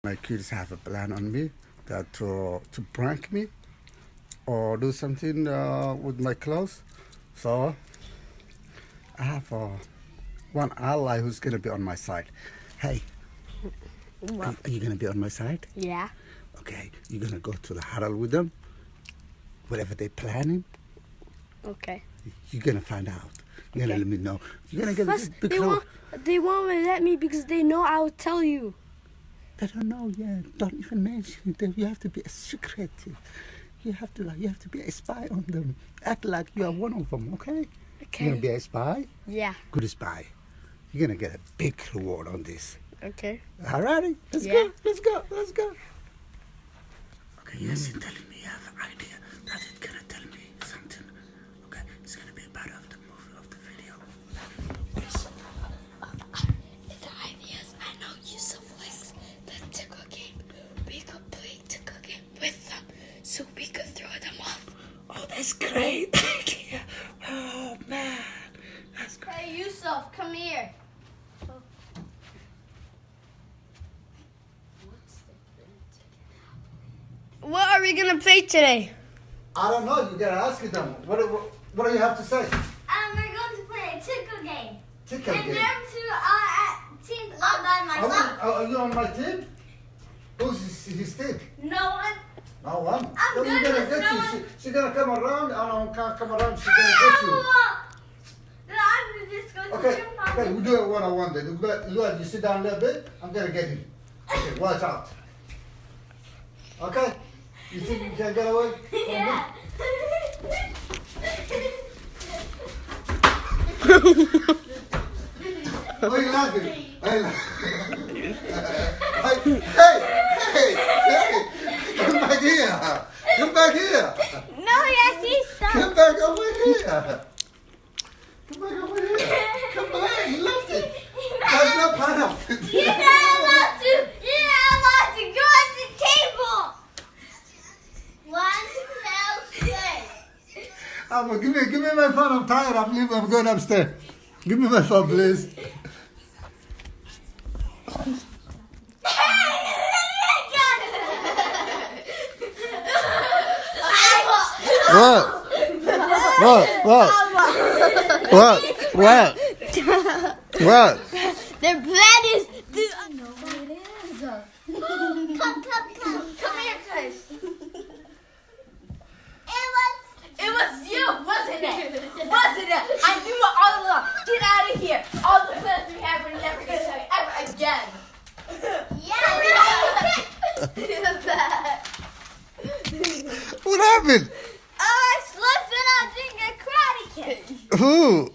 My kids have a plan on me that to prank me or do something with my clothes. So I have one ally who's gonna be on my side. Hey, are you gonna be on my side? Yeah. Okay, you're gonna go to the huddle with them. Whatever they're planning, Okay. you're gonna find out. You're gonna Okay. let me know. You're gonna get First, a big they won't let me because they know I'll tell you. They don't know yet. Don't even mention it. You have to be a secret. You have to be a spy on them. Act like you are one of them, okay? You're gonna be a spy? Yeah. Good spy. You're gonna get a big reward on this. Okay. Alrighty? Let's Yeah. go. Let's go. Let's go. Okay, yes, it's telling me you have an idea that it's gonna tell me something. Okay, it's gonna be a part of the movie, of the video. The ideas I know Yusuf likes the tickle game. We could play tickle game with them so we could throw them off. Oh, that's great idea. Oh, man. That's great. Hey, Yusuf, come here. What are we gonna play today? I don't know. You gotta ask them. What do you have to say? We're going to play a tickle game. Tickle And game. them two teams are by myself. Are you on my team? Who's his team? No one. No one. I'm So good you're gonna with get no you. one. She's gonna come around. I don't can't come around. She's gonna get you. Then I'm just going to Okay. jump on Okay. it. We do it one-on-one then. You sit down a little bit. I'm gonna get him. Okay. Watch out. Okay. You think you can get away? from me? Yeah. Why are you laughing? Hey! Come back here! Come back here! No, yes, he's stuck. Come back over here! Come back over here! Come back! You left it! That's not part of it! You're not allowed to. You're not allowed to go at the table. 1, 2, 3. Give me my phone. I'm tired. I'm leaving. I'm going upstairs. Give me my phone, please. What? What? The plan is I know what it is. Come here, guys. It was you, wasn't it? Wasn't it? I knew it all along. Get out of here. All the plans we have, we're never going to tell you ever again. What happened? I slipped and I didn't get karate kick. Who?